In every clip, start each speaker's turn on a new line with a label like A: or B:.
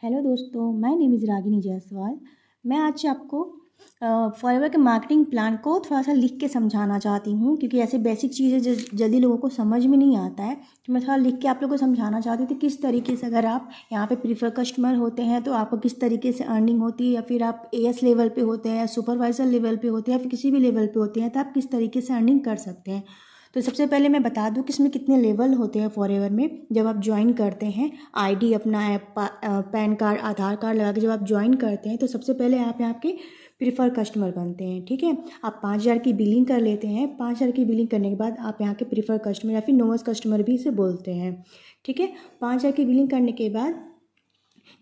A: Hello दोस्तों, my name is Ragini Jaiswal. मैं आज आपको फॉरएवर के मार्केटिंग प्लान को थोड़ा सा लिख के समझाना चाहती हूँ, क्योंकि ऐसे बेसिक चीज़ें जल्दी लोगों को समझ में नहीं आता है। तो मैं थोड़ा लिख के आप लोगों को समझाना चाहती थी किस तरीके से अगर आप यहाँ पे प्रीफर कस्टमर होते हैं तो आपको किस तरीके से अर्निंग होती है, या फिर आप एएस लेवल पे होते हैं, सुपरवाइज़र लेवल पे होते हैं, या फिर किसी भी लेवल पे होते हैं तो आप किस तरीके से अर्निंग कर सकते हैं। तो सबसे पहले मैं बता दूं कि इसमें कितने लेवल होते हैं फॉरएवर में। जब आप ज्वाइन करते हैं, आईडी अपना है, पैन कार्ड, आधार कार्ड लगा के जब आप ज्वाइन करते हैं तो सबसे पहले आप यहाँ के प्रीफर कस्टमर बनते हैं। ठीक है, आप 5,000 की बिलिंग कर लेते हैं। 5,000 की बिलिंग करने के बाद आप यहाँ के प्रीफर कस्टमर या फिर नोवेस्ट कस्टमर भी इसे बोलते हैं। ठीक है, 5,000 की बिलिंग करने के बाद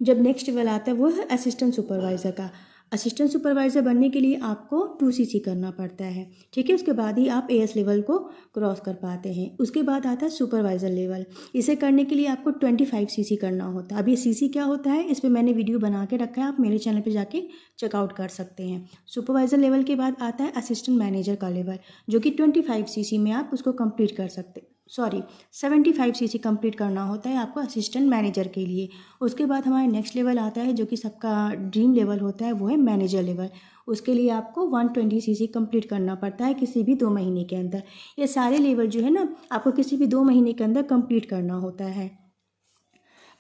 A: जब नेक्स्ट लेवल आता है वो है असिस्टेंट सुपरवाइज़र का। असिस्टेंट सुपरवाइज़र बनने के लिए आपको 2cc करना पड़ता है। ठीक है, उसके बाद ही आप एएस लेवल को क्रॉस कर पाते हैं। उसके बाद आता है सुपरवाइज़र लेवल। इसे करने के लिए आपको 25cc करना होता है। अब ये सीसी क्या होता है, इस पर मैंने वीडियो बना के रखा है, आप मेरे चैनल पर जाके चेकआउट कर सकते हैं। सुपरवाइज़र लेवल के बाद आता है असिस्टेंट मैनेजर का लेवल, जो कि 25cc में आप उसको कंप्लीट कर सकते 75cc कंप्लीट करना होता है आपको असिस्टेंट मैनेजर के लिए। उसके बाद हमारा नेक्स्ट लेवल आता है जो कि सबका ड्रीम लेवल होता है, वो है मैनेजर लेवल। उसके लिए आपको 120cc कंप्लीट करना पड़ता है किसी भी 2 महीने के अंदर। ये सारे लेवल जो है ना, आपको किसी भी 2 महीने के अंदर कंप्लीट करना होता है।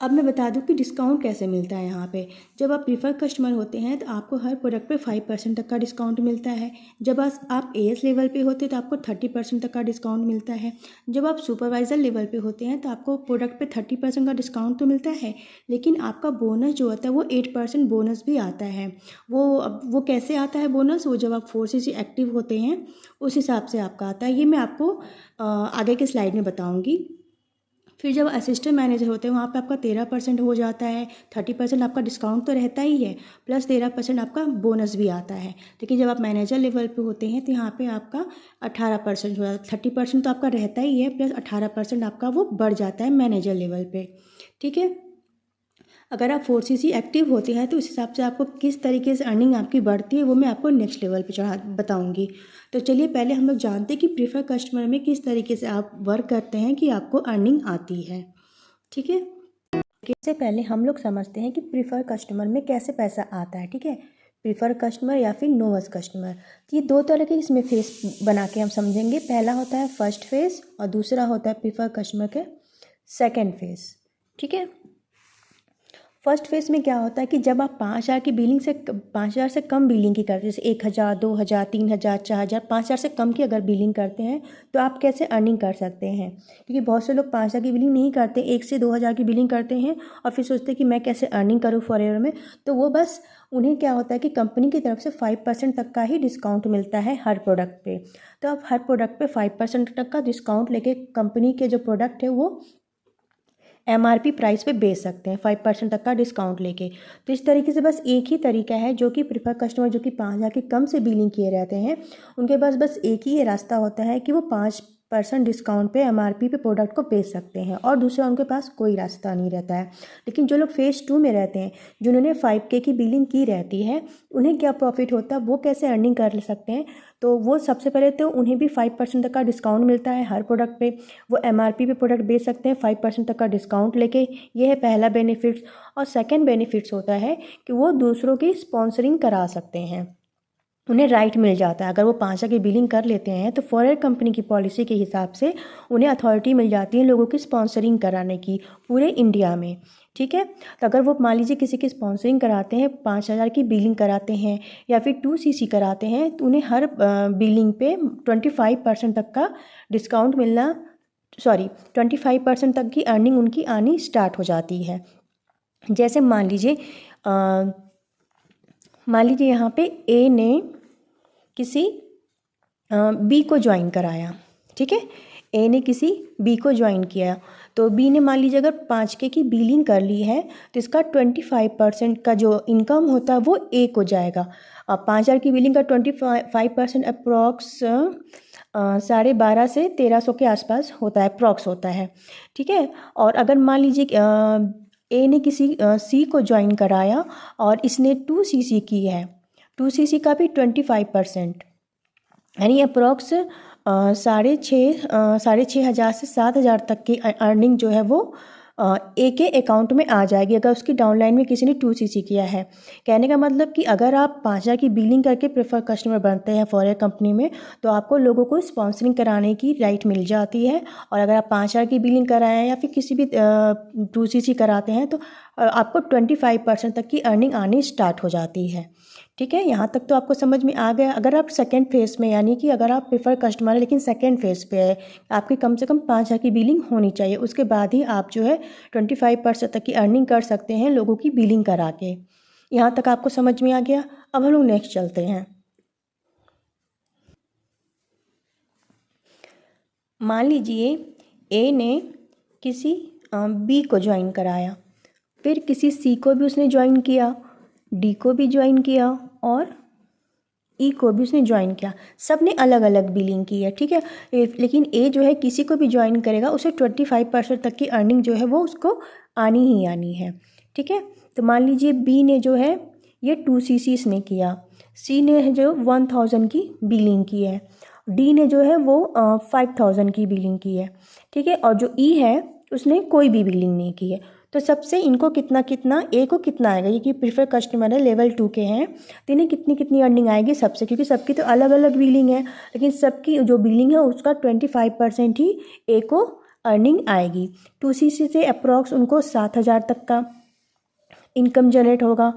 A: अब मैं बता दूं कि डिस्काउंट कैसे मिलता है यहाँ पे। जब आप प्रीफर कस्टमर होते हैं तो आपको हर प्रोडक्ट पे 5% तक का डिस्काउंट मिलता है। जब आप एएस लेवल पे होते हैं तो आपको 30% तक का डिस्काउंट मिलता है। जब आप सुपरवाइज़र लेवल पे होते हैं तो आपको प्रोडक्ट पे 30% का डिस्काउंट तो मिलता है, लेकिन आपका बोनस जो होता है वो 8% बोनस भी आता है। वो कैसे आता है बोनस, वो जब आप 4cc एक्टिव होते हैं उस हिसाब से आपका आता है। ये मैं आपको आगे के स्लाइड में बताऊँगी। फिर जब असिस्टेंट मैनेजर होते हैं वहाँ पे आपका 13% हो जाता है। 30% आपका डिस्काउंट तो रहता ही है, प्लस 13% आपका बोनस भी आता है। लेकिन जब आप मैनेजर लेवल पे होते हैं तो यहाँ पे आपका 18% हो जाता है। 30% तो आपका रहता ही है, प्लस 18% आपका वो बढ़ जाता है मैनेजर लेवल पे। ठीक है, अगर आप 4cc एक्टिव होते हैं तो उस हिसाब से आपको किस तरीके से अर्निंग आपकी बढ़ती है वो मैं आपको नेक्स्ट लेवल पे बताऊंगी। तो चलिए पहले हम लोग जानते हैं कि प्रीफर कस्टमर में किस तरीके से आप वर्क करते हैं कि आपको अर्निंग आती है। ठीक है, इससे पहले हम लोग समझते हैं कि प्रीफर कस्टमर में कैसे पैसा आता है। ठीक है, प्रीफर कस्टमर या फिर नोवेस कस्टमर, तो ये 2 तरह के इसमें फेस बना के हम समझेंगे। पहला होता है फर्स्ट फेस और दूसरा होता है प्रीफर कस्टमर के सेकेंड फेस। ठीक है, फर्स्ट फेज में क्या होता है कि जब आप 5,000 से कम बिलिंग की करते हैं, जैसे 1,000, 2,000, 3,000, 4,000, 5,000 से कम की अगर बिलिंग करते हैं तो आप कैसे अर्निंग कर सकते हैं। क्योंकि बहुत से लोग 5,000 की बिलिंग नहीं करते, 1 से 2,000 की बिलिंग करते हैं और फिर सोचते हैं कि मैं कैसे अर्निंग करूँ फॉरएवर में। तो वो बस उन्हें क्या होता है कि कंपनी की तरफ से 5% तक का ही डिस्काउंट मिलता है हर प्रोडक्ट पे। तो आप हर प्रोडक्ट पे 5% तक का डिस्काउंट लेके कंपनी के जो प्रोडक्ट है वो MRP प्राइस पे बेच सकते हैं 5% तक का डिस्काउंट लेके। तो इस तरीके से बस एक ही तरीका है जो कि प्रीफर कस्टमर जो कि 5,000 के कम से बिलिंग किए रहते हैं उनके पास बस एक ही रास्ता होता है कि वो 5% डिस्काउंट पे MRP पे प्रोडक्ट को बेच सकते हैं, और दूसरा उनके पास कोई रास्ता नहीं रहता है। लेकिन जो लोग फेज़ 2 में रहते हैं, जिन्होंने 5K की बिलिंग की रहती है, उन्हें क्या प्रॉफिट होता है, वो कैसे अर्निंग कर सकते हैं। तो वो सबसे पहले तो उन्हें भी 5% तक का डिस्काउंट मिलता है हर प्रोडक्ट पे। वो MRP पे प्रोडक्ट बेच सकते हैं 5% तक का डिस्काउंट लेके। ये है पहला बेनिफिट्स। और सेकंड बेनिफिट्स होता है कि वो दूसरों की स्पॉन्सरिंग करा सकते हैं, उन्हें राइट मिल जाता है। अगर वो 5,000 की बिलिंग कर लेते हैं तो फॉरएवर कंपनी की पॉलिसी के हिसाब से उन्हें अथॉरिटी मिल जाती है लोगों की स्पॉन्सरिंग कराने की पूरे इंडिया में। ठीक है, तो अगर वो मान लीजिए किसी की स्पॉन्सरिंग कराते हैं, 5,000 की बिलिंग कराते हैं या फिर 2cc कराते हैं, तो उन्हें हर बिलिंग पे 25% तक का डिस्काउंट मिलना 25% तक की अर्निंग उनकी आनी स्टार्ट हो जाती है। जैसे मान लीजिए यहाँ पे ए ने किसी बी को ज्वाइन कराया। ठीक है, ए ने किसी बी को ज्वाइन किया, तो बी ने मान लीजिए अगर 5K की बिलिंग कर ली है तो इसका 25% का जो इनकम होता है वो ए को जाएगा। अब 5,000 की बिलिंग का 25% अप्रॉक्स 12,500 से 1,300 के आसपास होता है, अप्रॉक्स होता है। ठीक है, और अगर मान लीजिए ए ने किसी सी को ज्वाइन कराया और इसने 2cc की है, 2cc का भी 25%, यानी अप्रॉक्स 6,500 से 7,000 तक की अर्निंग जो है वो ए के अकाउंट में आ जाएगी अगर उसकी डाउनलाइन में किसी ने 2cc किया है। कहने का मतलब कि अगर आप 5,000 की बिलिंग करके प्रेफर कस्टमर बनते हैं फॉरएवर कंपनी में, तो आपको लोगों को स्पॉन्सरिंग कराने की राइट मिल जाती है। और अगर आप 5,000 की बिलिंग कराएं या फिर किसी भी 2cc कराते हैं, तो आपको 25% तक की अर्निंग आनी स्टार्ट हो जाती है। ठीक है, यहाँ तक तो आपको समझ में आ गया। अगर आप सेकेंड फेज़ में, यानी कि अगर आप प्रेफर कस्टमर है लेकिन सेकेंड फेज़ पे है, आपकी कम से कम 5,000 की बिलिंग होनी चाहिए, उसके बाद ही आप जो है 25% तक की अर्निंग कर सकते हैं लोगों की बिलिंग करा के। यहाँ तक आपको समझ में आ गया। अब हम लोग नेक्स्ट चलते हैं। मान लीजिए ए ने किसी बी को ज्वाइन कराया, फिर किसी सी को भी उसने ज्वाइन किया, डी को भी ज्वाइन किया और ई को भी उसने ज्वाइन किया। सब ने अलग अलग बिलिंग की है, ठीक है। लेकिन ए जो है किसी को भी ज्वाइन करेगा उसे 25% तक की अर्निंग जो है वो उसको आनी ही आनी है, ठीक है। तो मान लीजिए बी ने जो है ये 2cc ने किया, सी ने जो 1,000 की बिलिंग की है, डी ने जो है वो 5,000 की बिलिंग की है, ठीक है। और जो ई है उसने कोई भी बिलिंग नहीं की है। तो सबसे इनको कितना कितना, ए को कितना आएगा, ये कि प्रीफर कस्टमर है लेवल 2 के हैं, तो इन्हें कितनी कितनी अर्निंग आएगी सबसे, क्योंकि सबकी तो अलग अलग बिलिंग है, लेकिन सबकी जो बिलिंग है उसका 25% ही ए को अर्निंग आएगी। 2cc से अप्रॉक्स उनको 7,000 तक का इनकम जनरेट होगा।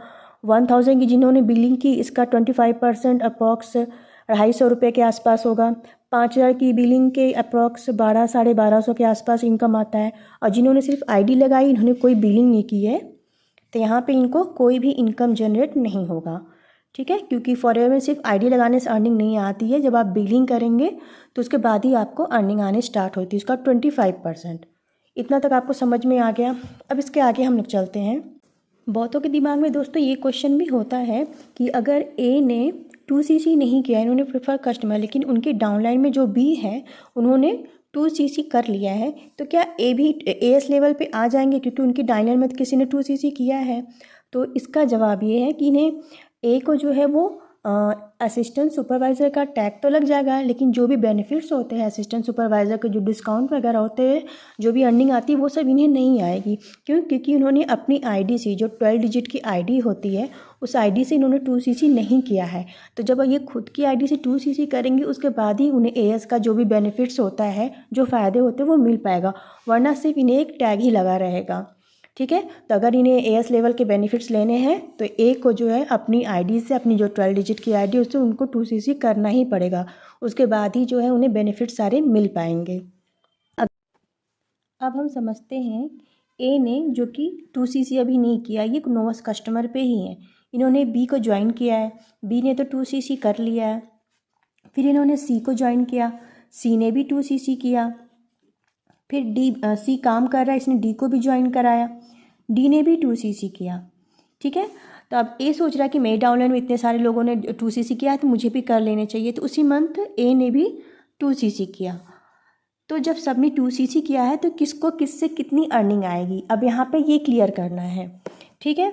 A: 1,000 की जिन्होंने बिलिंग की, इसका 25% अप्रॉक्स 250 रुपये के आसपास होगा। 5,000 की बिलिंग के अप्रॉक्स 12 साढ़े 1200 के आसपास इनकम आता है। और जिन्होंने सिर्फ आईडी लगाई, इन्होंने कोई बिलिंग नहीं की है, तो यहाँ पे इनको कोई भी इनकम जनरेट नहीं होगा, ठीक है। क्योंकि फॉरएवर में सिर्फ आईडी लगाने से अर्निंग नहीं आती है, जब आप बिलिंग करेंगे तो उसके बाद ही आपको अर्निंग आने स्टार्ट होती है, उसका 25%। इतना तक आपको समझ में आ गया। अब इसके आगे हम लोग चलते हैं। बहुतों के दिमाग में दोस्तों ये क्वेश्चन भी होता है कि अगर ए ने 2cc नहीं किया, इन्होंने प्रेफर कस्टमर, लेकिन उनके डाउनलाइन में जो बी है उन्होंने 2cc कर लिया है, तो क्या ए भी एएस लेवल पे आ जाएंगे, क्योंकि उनकी डाउनलाइन में किसी ने 2cc किया है। तो इसका जवाब ये है कि इन्हें ए को जो है वो असिस्टेंट सुपरवाइज़र का टैग तो लग जाएगा, लेकिन जो भी बेनिफिट्स होते हैं असिस्टेंट सुपरवाइज़र के, जो डिस्काउंट वगैरह होते हैं, जो भी अर्निंग आती है, वो सब इन्हें नहीं आएगी। क्यों? क्योंकि उन्होंने अपनी आईडी से, जो 12 डिजिट की आईडी होती है, उस आईडी से इन्होंने 2cc नहीं किया है। तो जब ये खुद की आईडी से 2cc करेंगे, उसके बाद ही उन्हें एएस का जो भी बेनिफिट्स होता है, जो फ़ायदे होते हैं, वो मिल पाएगा, वरना सिर्फ इन्हें एक टैग ही लगा रहेगा, ठीक है। तो अगर इन्हें एएस लेवल के बेनिफिट्स लेने हैं तो ए को जो है अपनी आईडी से, अपनी जो 12 डिजिट की आईडी, उससे उनको 2cc करना ही पड़ेगा, उसके बाद ही जो है उन्हें बेनिफिट सारे मिल पाएंगे। अब हम समझते हैं ए ने, जो कि 2cc अभी नहीं किया, ये नोवस कस्टमर पे ही है, इन्होंने बी को ज्वाइन किया है, बी ने तो 2cc कर लिया है। फिर इन्होंने सी को ज्वाइन किया, सी ने भी 2cc किया। फिर सी काम कर रहा है, इसने डी को भी ज्वाइन कराया, डी ने भी 2cc किया, ठीक है। तो अब ए सोच रहा है कि मेरे डाउनलाइन में इतने सारे लोगों ने 2cc किया है, तो मुझे भी कर लेने चाहिए। तो उसी मंथ ए ने भी 2cc किया। तो जब सबने 2cc किया है, तो किसको किससे कितनी अर्निंग आएगी, अब यहाँ पे ये क्लियर करना है, ठीक है।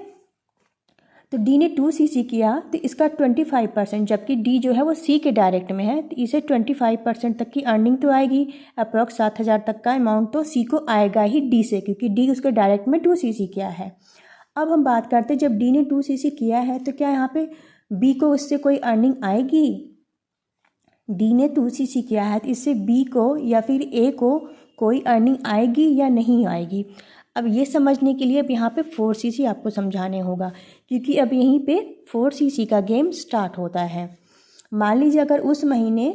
A: तो डी ने 2cc किया, तो इसका 25%, जबकि डी जो है वो सी के डायरेक्ट में है, तो इसे 25% तक की अर्निंग तो आएगी। अप्रॉक्स 7,000 तक का अमाउंट तो सी को आएगा ही डी से, क्योंकि डी उसके डायरेक्ट में 2cc किया है। अब हम बात करते हैं, जब डी ने 2cc किया है, तो क्या यहाँ पे बी को उससे कोई अर्निंग आएगी। डी ने 2cc किया है, तो इससे बी को या फिर ए को कोई अर्निंग आएगी या नहीं आएगी। अब ये समझने के लिए अब यहाँ पे 4cc आपको समझाने होगा, क्योंकि अब यहीं पे 4cc का गेम स्टार्ट होता है। मान लीजिए अगर उस महीने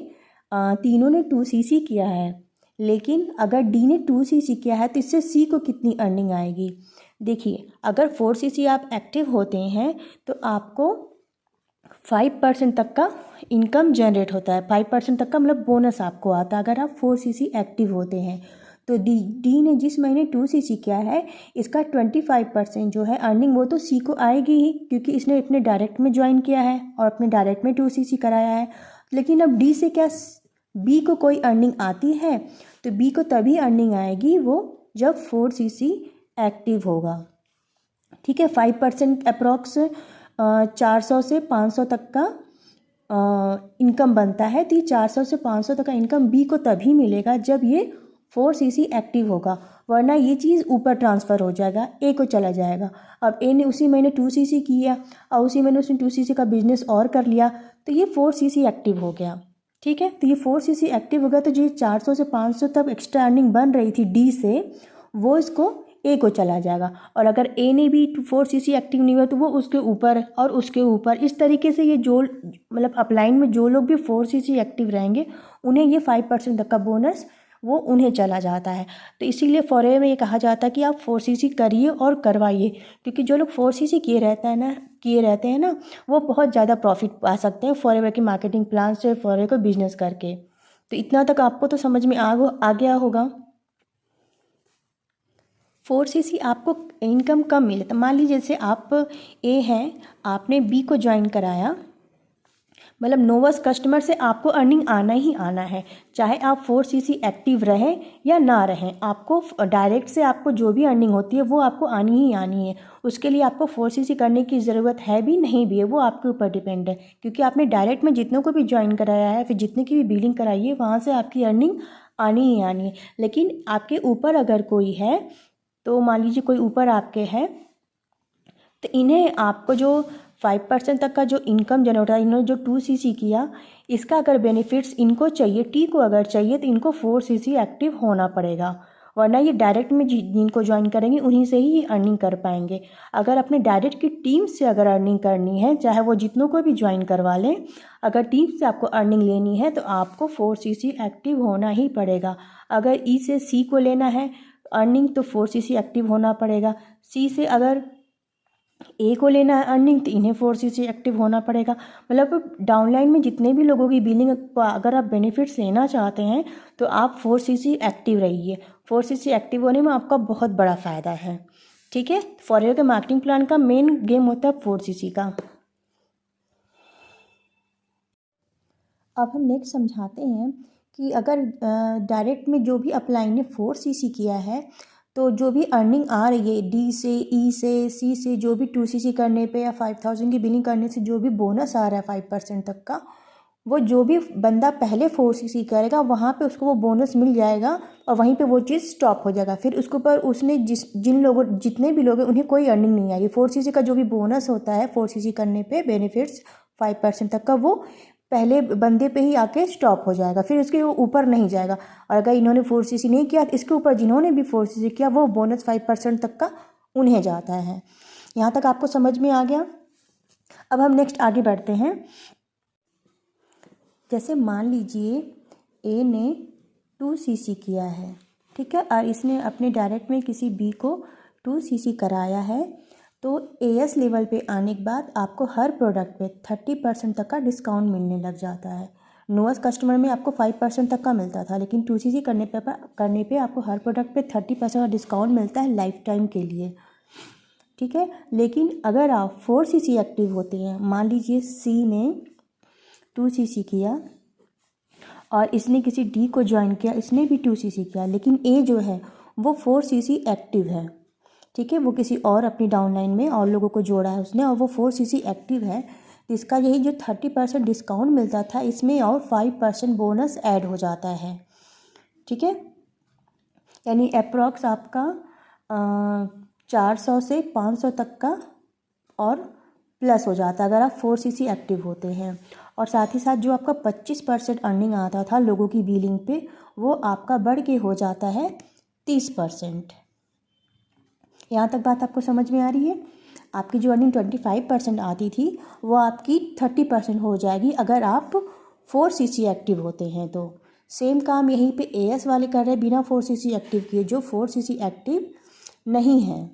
A: तीनों ने 2cc किया है, लेकिन अगर डी ने 2cc किया है, तो इससे सी को कितनी अर्निंग आएगी। देखिए, अगर 4cc आप एक्टिव होते हैं तो आपको 5% तक का इनकम जनरेट होता है, 5% तक का मतलब बोनस आपको आता है अगर आप 4cc एक्टिव होते हैं। तो डी ने जिस महीने 2cc किया है, इसका 25% जो है अर्निंग, वो तो सी को आएगी ही, क्योंकि इसने अपने डायरेक्ट में ज्वाइन किया है और अपने डायरेक्ट में 2cc कराया है। लेकिन अब डी से क्या बी को कोई अर्निंग आती है, तो बी को तभी अर्निंग आएगी वो जब 4cc एक्टिव होगा, ठीक है। 5% अप्रॉक्स 400 से 500 तक का इनकम बनता है, तो ये 400 से 500 तक का इनकम बी को तभी मिलेगा जब ये 4cc एक्टिव होगा। वरना ये चीज़ ऊपर ट्रांसफ़र हो जाएगा, ए को चला जाएगा। अब ए ने उसी महीने 2cc किया और उसी महीने उसने 2cc का बिजनेस और कर लिया, तो ये 4cc एक्टिव हो गया। ठीक है, तो ये 4cc एक्टिव हो गया, तो जो 400 से 500 तक एक्स्ट्रा अर्निंग बन रही थी डी से, वो इसको ए को चला जाएगा। और अगर ए ने भी 4cc एक्टिव नहीं हुआ तो वो उसके ऊपर और उसके ऊपर, इस तरीके से ये जो मतलब अपलाइन में जो लोग भी 4cc एक्टिव रहेंगे उन्हें ये 5% तक का बोनस वो उन्हें चला जाता है। तो इसीलिए फॉरएवर में ये कहा जाता है कि आप 4cc करिए और करवाइए, क्योंकि जो लोग 4cc किए रहते हैं ना वो बहुत ज़्यादा प्रॉफिट पा सकते हैं फॉरएवर की मार्केटिंग प्लान से, फॉरएवर को बिजनेस करके। तो इतना तक आपको तो समझ में आ गया होगा। 4cc आपको इनकम कम मिले, तो मान लीजिए जैसे आप ए हैं, आपने बी को ज्वाइन कराया, मतलब नोवस कस्टमर से आपको अर्निंग आना ही आना है, चाहे आप 4cc एक्टिव रहें या ना रहें, आपको डायरेक्ट से आपको जो भी अर्निंग होती है वो आपको आनी ही आनी है। उसके लिए आपको 4cc करने की ज़रूरत है भी नहीं भी है, वो आपके ऊपर डिपेंड है, क्योंकि आपने डायरेक्ट में जितनों को भी ज्वाइन कराया है, फिर जितने की भी बिलिंग कराई है, वहाँ से आपकी अर्निंग आनी ही आनी है। लेकिन आपके ऊपर अगर कोई है, तो मान लीजिए कोई ऊपर आपके है, तो इन्हें आपको जो 5% तक का जो इनकम जनरेट है, इन्होंने जो 2cc किया, इसका अगर बेनिफिट्स इनको चाहिए, टी को अगर चाहिए, तो इनको 4cc एक्टिव होना पड़ेगा, वरना ये डायरेक्ट में जिनको ज्वाइन करेंगे उन्हीं से ही अर्निंग कर पाएंगे। अगर अपने डायरेक्ट की टीम से अगर अर्निंग करनी है, चाहे वो जितनों को भी ज्वाइन करवा लें, अगर टीम से आपको अर्निंग लेनी है तो आपको 4cc एक्टिव होना ही पड़ेगा। अगर ई से सी को लेना है अर्निंग तो 4cc एक्टिव होना पड़ेगा। सी से अगर ए को लेना है अर्निंग तो इन्हें 4cc एक्टिव होना पड़ेगा। मतलब डाउनलाइन में जितने भी लोगों की बिलिंग अगर आप बेनिफिट्स लेना चाहते हैं तो आप 4cc एक्टिव रहिए। 4cc एक्टिव होने में आपका बहुत बड़ा फ़ायदा है। ठीक है, फॉरएवर के मार्केटिंग प्लान का मेन गेम होता है 4cc का। अब हम नेक्स्ट समझाते हैं कि अगर डायरेक्ट में जो भी अपलाइन ने 4cc किया है, तो जो भी अर्निंग आ रही है डी से, ई से, सी से, जो भी 2cc करने पे या 5000 की बिलिंग करने से जो भी बोनस आ रहा है 5% तक का, वो जो भी बंदा पहले 4cc करेगा वहाँ पे उसको वो बोनस मिल जाएगा और वहीं पे वो चीज़ स्टॉप हो जाएगा। फिर उसके ऊपर उसने जितने भी लोग हैं उन्हें कोई अर्निंग नहीं आएगी। 4cc का जो भी बोनस होता है 4cc करने पे बेनिफिट्स 5% तक का, वो पहले बंदे पे ही आके स्टॉप हो जाएगा, फिर उसके ऊपर नहीं जाएगा। और अगर इन्होंने 4cc नहीं किया तो इसके ऊपर जिन्होंने भी 4cc किया वो बोनस 5% तक का उन्हें जाता है। यहाँ तक आपको समझ में आ गया। अब हम नेक्स्ट आगे बढ़ते हैं। जैसे मान लीजिए ए ने 2cc किया है, ठीक है, और इसने अपने डायरेक्ट में किसी बी को 2cc कराया है, तो एएस लेवल पे आने के बाद आपको हर प्रोडक्ट पे 30% तक का डिस्काउंट मिलने लग जाता है। नोवस कस्टमर में आपको 5% तक का मिलता था, लेकिन 2cc करने पे आपको हर प्रोडक्ट पे 30% का डिस्काउंट मिलता है लाइफ टाइम के लिए। ठीक है, लेकिन अगर आप 4cc एक्टिव होते हैं, मान लीजिए सी ने 2cc किया और इसने किसी डी को ज्वाइन किया, इसने भी 2cc किया, लेकिन ए जो है वो 4cc एक्टिव है। ठीक है, वो किसी और अपनी डाउनलाइन में और लोगों को जोड़ा है उसने और वो 4cc एक्टिव है, तो इसका यही जो 30% डिस्काउंट मिलता था इसमें और 5% बोनस ऐड हो जाता है। ठीक है, यानी अप्रॉक्स आपका 400 से 500 तक का और प्लस हो जाता है अगर आप 4cc एक्टिव होते हैं। और साथ ही साथ जो आपका 25% अर्निंग आता था लोगों की बिलिंग पे, वो आपका बढ़ के हो जाता है 30%। यहाँ तक बात आपको समझ में आ रही है। आपकी जो अर्निंग 25% आती थी वो आपकी 30% हो जाएगी अगर आप 4cc एक्टिव होते हैं। तो सेम काम यहीं पे एएस वाले कर रहे हैं बिना 4cc एक्टिव किए। जो 4cc एक्टिव नहीं है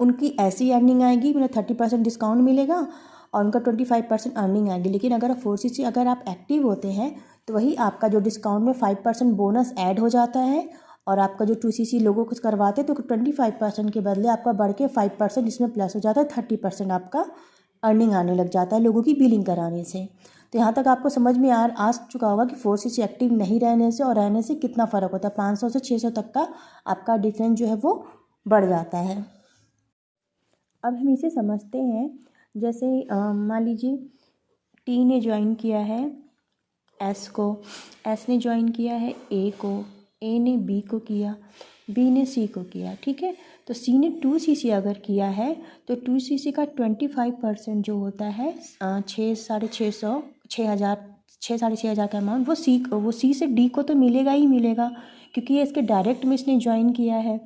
A: उनकी ऐसी अर्निंग आएगी, मतलब 30% डिस्काउंट मिलेगा और उनका 25% अर्निंग आएगी। लेकिन अगर आप 4cc अगर आप एक्टिव होते हैं तो वही आपका जो डिस्काउंट में 5% बोनस ऐड हो जाता है और आपका जो 2cc लोगों को करवाते हैं तो 25% के बदले आपका बढ़ के 5% इसमें प्लस हो जाता है, 30% आपका अर्निंग आने लग जाता है लोगों की बिलिंग कराने से। तो यहाँ तक आपको समझ में आ चुका होगा कि 4cc एक्टिव नहीं रहने से और रहने से कितना फ़र्क होता है। 500 से 600 तक का आपका डिफरेंस जो है वो बढ़ जाता है। अब हम इसे समझते हैं। जैसे मान लीजिए टी ने ज्वाइन किया है एस को, एस ने ज्वाइन किया है ए को, ए ने बी को किया, बी ने सी को किया, ठीक है। तो सी ने 2cc अगर किया है तो 2cc का 25% जो होता है 6,600 6,000 6,500 का अमाउंट वो सी से डी को तो मिलेगा ही मिलेगा, क्योंकि ये इसके डायरेक्ट में इसने ज्वाइन किया है।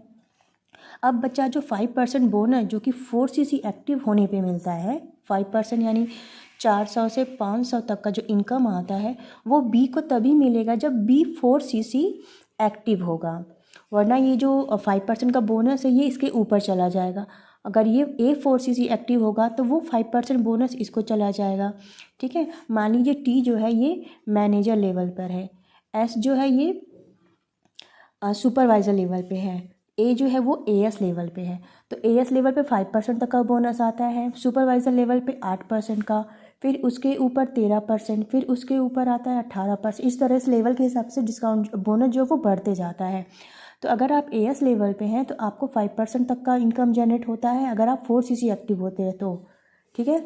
A: अब बच्चा जो 5% बोनस जो कि 4cc एक्टिव होने पे मिलता है, 5% यानी 400 से 500 तक का जो इनकम आता है वो बी को तभी मिलेगा जब बी 4cc एक्टिव होगा, वरना ये जो 5% का बोनस है ये इसके ऊपर चला जाएगा। अगर ये ए 4cc एक्टिव होगा तो वो 5% बोनस इसको चला जाएगा, ठीक है। मान लीजिए टी जो है ये मैनेजर लेवल पर है, एस जो है ये सुपरवाइज़र लेवल पे है, ए जो है वो एएस लेवल पे है। तो एएस लेवल पे 5% तक का बोनस आता है, सुपरवाइज़र लेवल पे 8% का, फिर उसके ऊपर 13%, फिर उसके ऊपर आता है 18%। इस तरह से लेवल के हिसाब से डिस्काउंट बोनस जो वो बढ़ते जाता है। तो अगर आप एएस लेवल पे हैं तो आपको 5% तक का इनकम जनरेट होता है अगर आप 4cc एक्टिव होते हैं तो, ठीक है।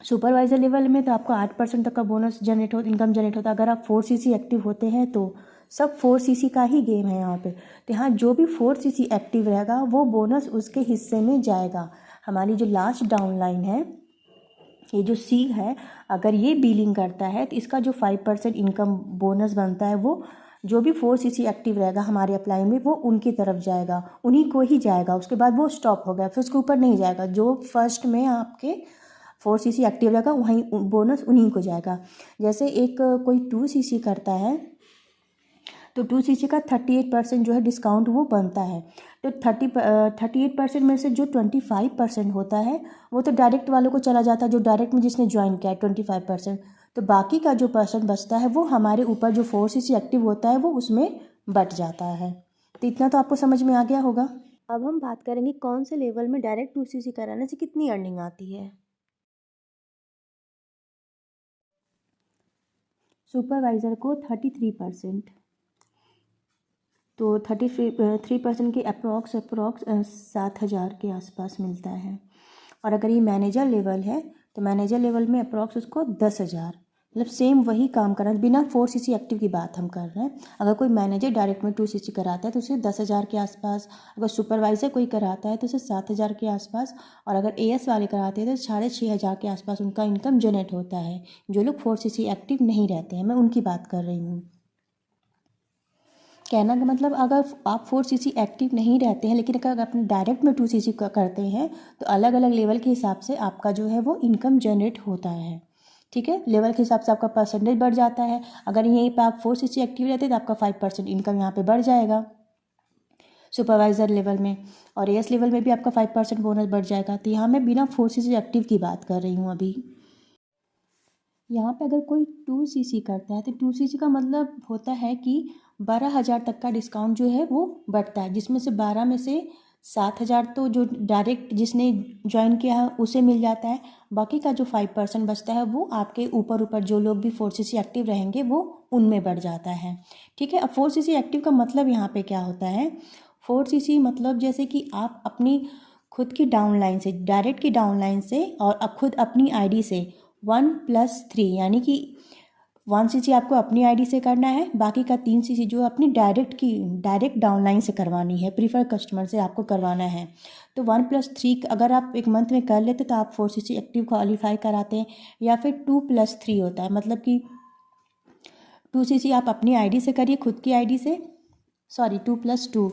A: सुपरवाइज़र लेवल में तो आपको 8% तक का बोनस इनकम जनरेट होता है अगर आप 4cc एक्टिव होते हैं तो। सब 4cc का ही गेम है यहाँ पे। तो यहाँ जो भी 4cc एक्टिव रहेगा वो बोनस उसके हिस्से में जाएगा। हमारी जो लास्ट डाउन लाइन है, ये जो सी है, अगर ये बिलिंग करता है तो इसका जो 5% इनकम बोनस बनता है वो जो भी 4cc एक्टिव रहेगा हमारे अप्लाई में वो उनकी तरफ जाएगा, उन्हीं को ही जाएगा। उसके बाद वो स्टॉप हो गया, फिर उसके ऊपर नहीं जाएगा। जो फर्स्ट में आपके 4cc एक्टिव रहेगा वहीं बोनस उन्हीं को जाएगा। जैसे एक कोई 2cc करता है तो 2cc का 38% जो है डिस्काउंट वो बनता है। तो 38% में से जो 25% होता है वो तो डायरेक्ट वालों को चला जाता है, जो डायरेक्ट में जिसने ज्वाइन किया है 25%। तो बाकी का जो परसेंट बचता है वो हमारे ऊपर जो 4cc एक्टिव होता है वो उसमें बट जाता है। तो इतना तो आपको समझ में आ गया होगा। अब हम बात करेंगे कौन से लेवल में डायरेक्ट 2cc कराने से कितनी अर्निंग आती है। सुपरवाइज़र को 33%, तो 33% के अप्रॉक्स 7,000 के आसपास मिलता है। और अगर ये मैनेजर लेवल है तो मैनेजर लेवल में अप्रॉक्स उसको 10,000, मतलब सेम वही काम कर रहा है, बिना 4cc एक्टिव की बात हम कर रहे हैं। अगर कोई मैनेजर डायरेक्ट में 2cc कराता है तो उसे 10,000 के आसपास, अगर सुपरवाइज़र कोई कराता है तो उसे 7,000 के आसपास, और अगर एएस वाले कराते हैं तो 6,500 के आसपास उनका इनकम जनरेट होता है। जो लोग 4cc एक्टिव नहीं रहते हैं, मैं उनकी बात कर रही हूँ। कहना का मतलब अगर आप 4cc एक्टिव नहीं रहते हैं लेकिन अगर अपने डायरेक्ट में 2cc करते हैं तो अलग अलग लेवल के हिसाब से आपका जो है वो इनकम जनरेट होता है, ठीक है। लेवल के हिसाब से आपका परसेंटेज बढ़ जाता है। अगर यहीं पे आप 4cc एक्टिव रहते हैं तो आपका 5% इनकम यहाँ पे बढ़ जाएगा सुपरवाइज़र लेवल में, और एएस लेवल में भी आपका 5% बोनस बढ़ जाएगा। तो यहाँ मैं बिना 4cc एक्टिव की बात कर रही हूँ अभी। यहाँ पे अगर कोई 2cc करता है तो 2cc का मतलब होता है कि 12,000 तक का डिस्काउंट जो है वो बढ़ता है, जिसमें से 12 में से 7,000 तो जो डायरेक्ट जिसने ज्वाइन किया है उसे मिल जाता है। बाकी का जो 5% बचता है वो आपके ऊपर जो लोग भी 4cc एक्टिव रहेंगे वो उनमें बढ़ जाता है, ठीक है। अब 4cc एक्टिव का मतलब यहाँ पे क्या होता है, 4cc मतलब जैसे कि आप अपनी खुद की डाउनलाइन से, डायरेक्ट की डाउनलाइन से और खुद अपनी आईडी से 1+3 यानी कि 1cc आपको अपनी आईडी से करना है, बाकी का 3cc जो अपनी डायरेक्ट डाउनलाइन से करवानी है, प्रीफर कस्टमर से आपको करवाना है। तो 1+3 अगर आप एक मंथ में कर लेते तो आप 4cc एक्टिव क्वालिफाई कराते हैं, या फिर 2+3 होता है, मतलब कि 2cc आप अपनी आईडी से करिए, खुद की आईडी से, 2+2,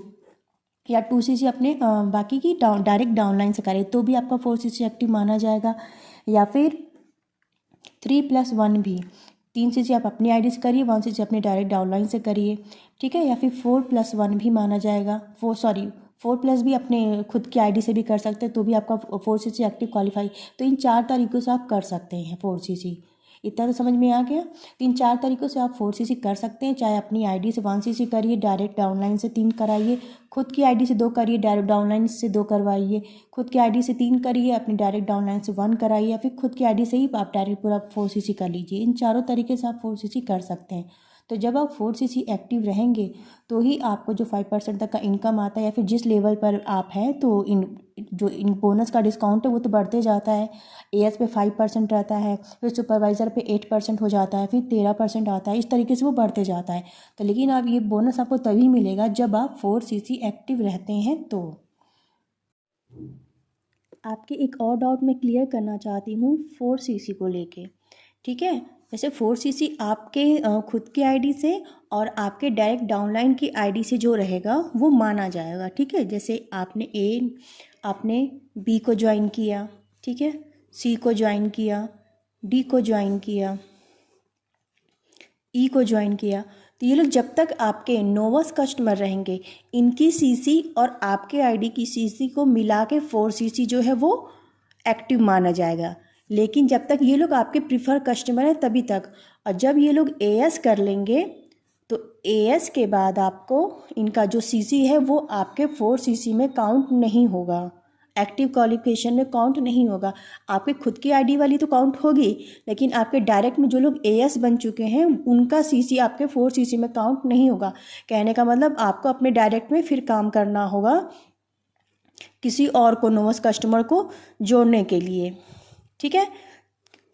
A: या 2cc अपने बाकी की डायरेक्ट डाउनलाइन से करिए तो भी आपका 4cc एक्टिव माना जाएगा। या फिर 3+1 भी, 3cc आप अपनी आईडी से करिए, 1cc अपने डायरेक्ट डाउनलाइन से करिए, ठीक है। या फिर 4+1 भी माना जाएगा, 4+ भी अपने खुद की आईडी से भी कर सकते हैं तो भी आपका 4cc एक्टिव क्वालिफाई। तो इन 4 तरीक़ों से आप कर सकते हैं 4cc। इतना तो समझ में आ गया। 3-4 तरीक़ों से आप 4cc कर सकते हैं, चाहे अपनी आईडी से 1cc करिए, डायरेक्ट डाउनलाइन से 3 कराइए, खुद की आईडी से 2 करिए, डायरेक्ट डाउनलाइन से 2 करवाइए, खुद की आईडी से 3 करिए, अपनी डायरेक्ट डाउनलाइन से 1 कराइए, या फिर खुद की आईडी से ही आप डायरेक्ट पूरा 4cc कर लीजिए। इन चारों तरीके से आप 4cc कर सकते हैं। तो जब आप 4cc एक्टिव रहेंगे तो ही आपको जो 5% तक का इनकम आता है या फिर जिस लेवल पर आप हैं, तो इन बोनस का डिस्काउंट है वो तो बढ़ते जाता है। एएस पे 5% रहता है, फिर सुपरवाइज़र पे 8% हो जाता है, फिर 13% आता है, इस तरीके से वो बढ़ते जाता है। तो लेकिन आप ये बोनस आपको तभी मिलेगा जब आप 4cc एक्टिव रहते हैं। तो आपके एक और डाउट मैं क्लियर करना चाहती हूँ 4cc को लेके, ठीक है। जैसे 4cc आपके खुद के आईडी से और आपके डायरेक्ट डाउनलाइन की आईडी से जो रहेगा वो माना जाएगा, ठीक है। जैसे आपने बी को ज्वाइन किया, ठीक है, सी को ज्वाइन किया, डी को ज्वाइन किया, ई को ज्वाइन किया, तो ये लोग जब तक आपके नोवस कस्टमर रहेंगे, इनकी सीसी और आपके आईडी की सीसी को मिला के 4cc जो है वो एक्टिव माना जाएगा। लेकिन जब तक ये लोग आपके प्रीफर कस्टमर हैं तभी तक, और जब ये लोग एएस कर लेंगे तो एएस के बाद आपको इनका जो सीसी है वो आपके 4cc में काउंट नहीं होगा, एक्टिव क्वालिफिकेशन में काउंट नहीं होगा। आपके खुद की आईडी वाली तो काउंट होगी, लेकिन आपके डायरेक्ट में जो लोग एएस बन चुके हैं उनका सीसी आपके 4cc में काउंट नहीं होगा। कहने का मतलब आपको अपने डायरेक्ट में फिर काम करना होगा किसी और को, नोवस कस्टमर को जोड़ने के लिए, ठीक है।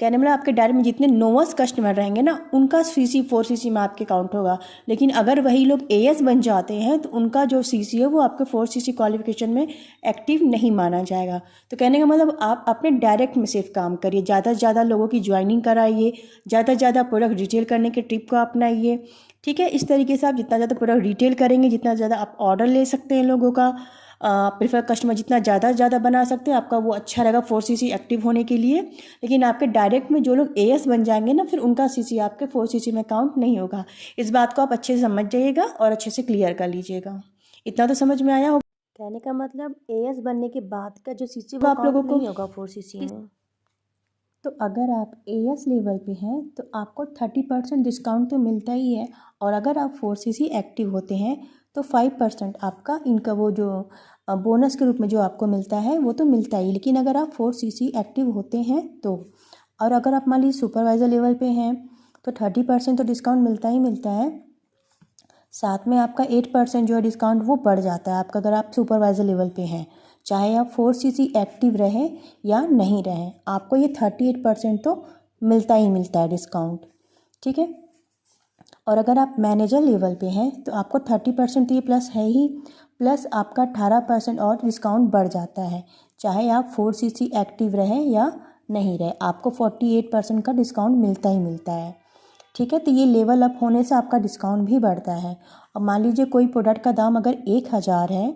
A: कहने मतलब आपके डायरेक्ट में जितने नोवस कस्टमर रहेंगे ना, उनका सीसी 4cc में आपके काउंट होगा। लेकिन अगर वही लोग एएस बन जाते हैं तो उनका जो सीसी है वो आपके 4cc क्वालिफिकेशन में एक्टिव नहीं माना जाएगा। तो कहने का मतलब आप अपने डायरेक्ट में सिर्फ काम करिए, ज़्यादा से ज़्यादा लोगों की ज्वाइनिंग कराइए, ज़्यादा से ज़्यादा प्रोडक्ट रिटेल करने के ट्रिप को अपनाइए, ठीक है। इस तरीके से आप जितना ज़्यादा प्रोडक्ट रिटेल करेंगे, जितना ज़्यादा आप ऑर्डर ले सकते हैं लोगों का, प्रेफर कस्टमर जितना ज़्यादा से ज़्यादा बना सकते हैं, आपका वो अच्छा रहेगा 4cc एक्टिव होने के लिए। लेकिन आपके डायरेक्ट में जो लोग एएस बन जाएंगे ना, फिर उनका सीसी आपके 4cc में काउंट नहीं होगा। इस बात को आप अच्छे से समझ जाइएगा और अच्छे से क्लियर कर लीजिएगा। इतना तो समझ में आया होगा। कहने का मतलब एएस बनने के बाद का जो सीसी वो आप लोगों को नहीं होगा 4cc में। तो अगर आप एएस लेवल पे हैं तो आपको 30% डिस्काउंट तो मिलता ही है, और अगर आप 4cc एक्टिव होते हैं तो 5% आपका इनका वो जो बोनस के रूप में जो आपको मिलता है वो तो मिलता ही। लेकिन अगर आप 4cc एक्टिव होते हैं तो, और अगर आप मान लीजिए सुपरवाइज़र लेवल पे हैं तो 30% तो डिस्काउंट मिलता ही मिलता है, साथ में आपका 8% जो है डिस्काउंट वो बढ़ जाता है आपका, अगर आप सुपरवाइज़र लेवल पे हैं, चाहे आप 4cc एक्टिव रहें या नहीं रहें, आपको ये 38% तो मिलता ही मिलता है डिस्काउंट, ठीक है। और अगर आप मैनेजर लेवल पे हैं तो आपको 30% तो ये प्लस है ही, प्लस आपका 18% और डिस्काउंट बढ़ जाता है, चाहे आप 4cc एक्टिव रहें या नहीं रहे, आपको 48% का डिस्काउंट मिलता ही मिलता है, ठीक है। तो ये लेवल अप होने से आपका डिस्काउंट भी बढ़ता है। अब मान लीजिए कोई प्रोडक्ट का दाम अगर 1000 है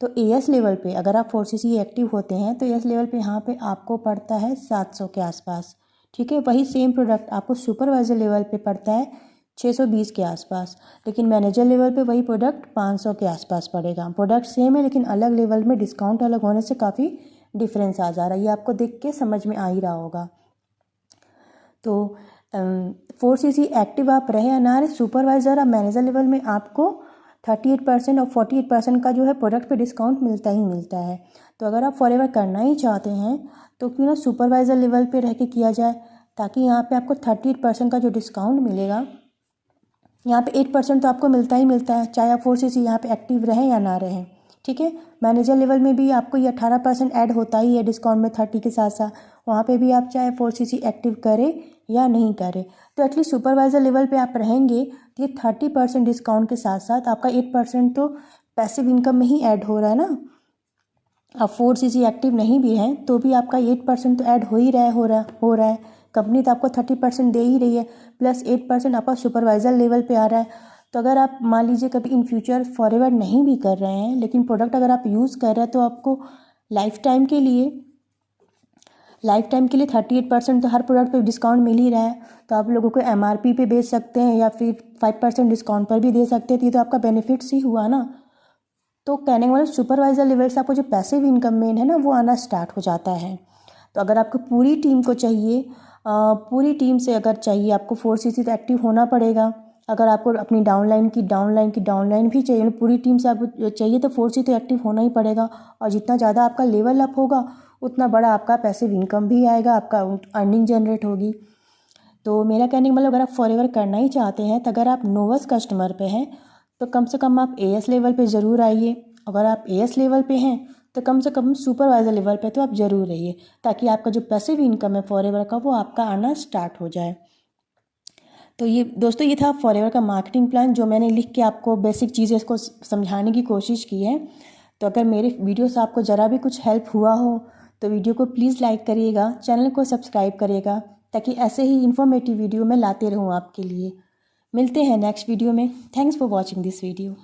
A: तो एएस लेवल पे अगर आप 4cc एक्टिव होते हैं तो एएस लेवल पे यहाँ पे आपको पड़ता है 700 के आसपास, ठीक है। वही सेम प्रोडक्ट आपको सुपरवाइज़र लेवल पे पड़ता है 620 के आसपास, लेकिन मैनेजर लेवल पे वही प्रोडक्ट 500 के आसपास पड़ेगा। प्रोडक्ट सेम है लेकिन अलग लेवल में डिस्काउंट अलग होने से काफ़ी डिफरेंस आ जा रहा है, ये आपको देख के समझ में आ ही रहा होगा। तो 4cc एक्टिव आप रहे या ना रहे, सुपरवाइज़र और मैनेजर लेवल में आपको 38% और 48% का जो है प्रोडक्ट पे डिस्काउंट मिलता ही मिलता है। तो अगर आप फॉरएवर करना ही चाहते हैं तो क्यों ना सुपरवाइज़र लेवल पे रह के किया जाए, ताकि यहाँ पे आपको 38% का जो डिस्काउंट मिलेगा, यहाँ पे 8% तो आपको मिलता ही मिलता है, चाहे आप 4cc यहाँ पे एक्टिव रहें या ना रहें, ठीक है। मैनेजर लेवल में भी आपको ये 18% ऐड होता ही है डिस्काउंट में 30 के साथ साथ, वहाँ पे भी आप चाहे 4cc एक्टिव करें या नहीं करें। तो एटलीस्ट सुपरवाइज़र लेवल पे आप रहेंगे तो ये 30% डिस्काउंट के साथ साथ आपका 8% तो पैसिव इनकम में ही ऐड हो रहा है ना। आप 4cc एक्टिव नहीं भी हैं तो भी आपका 8% तो ऐड हो ही रहा है। कंपनी तो आपको 30% दे ही रही है, प्लस 8% आपका सुपरवाइज़र लेवल पे आ रहा है। तो अगर आप मान लीजिए कभी इन फ्यूचर फॉरएवर नहीं भी कर रहे हैं, लेकिन प्रोडक्ट अगर आप यूज़ कर रहे हैं तो आपको लाइफ टाइम के लिए 38% तो हर प्रोडक्ट पे डिस्काउंट मिल ही रहा है। तो आप लोगों को एमआरपी पे बेच सकते हैं या फिर 5% डिस्काउंट पर भी दे सकते हैं, तो ये तो आपका बेनिफिट्स ही हुआ ना। तो कहने का मतलब सुपरवाइज़र लेवल से आपको जो पैसिव इनकम मेन है ना वो आना स्टार्ट हो जाता है। तो अगर आपको पूरी टीम को चाहिए, पूरी टीम से अगर चाहिए आपको 4cc तो एक्टिव होना पड़ेगा। अगर आपको अपनी डाउनलाइन भी चाहिए, पूरी टीम से आपको चाहिए तो 4cc तो एक्टिव होना ही पड़ेगा। और जितना ज़्यादा आपका लेवल अप होगा उतना बड़ा आपका पैसिव इनकम भी आएगा, आपका अर्निंग जनरेट होगी। तो मेरा कहने का मतलब अगर आप फॉरएवर करना ही चाहते हैं तो अगर आप नोवस कस्टमर पे हैं तो कम से कम आप एएस लेवल पे ज़रूर आइए। अगर आप एएस लेवल पे हैं तो कम से कम सुपरवाइज़र लेवल पे तो आप ज़रूर रहिए, ताकि आपका जो पैसिव इनकम है फॉरएवर का वो आपका आना स्टार्ट हो जाए। तो ये दोस्तों, ये था फॉरएवर का मार्केटिंग प्लान जो मैंने लिख के आपको बेसिक चीज़ें इसको समझाने की कोशिश की है। तो अगर मेरे वीडियो से आपको ज़रा भी कुछ हेल्प हुआ हो तो वीडियो को प्लीज़ लाइक करिएगा, चैनल को सब्सक्राइब करिएगा, ताकि ऐसे ही इन्फॉर्मेटिव वीडियो मैं लाते रहूँ आपके लिए। मिलते हैं नेक्स्ट वीडियो में। Thanks for watching this video.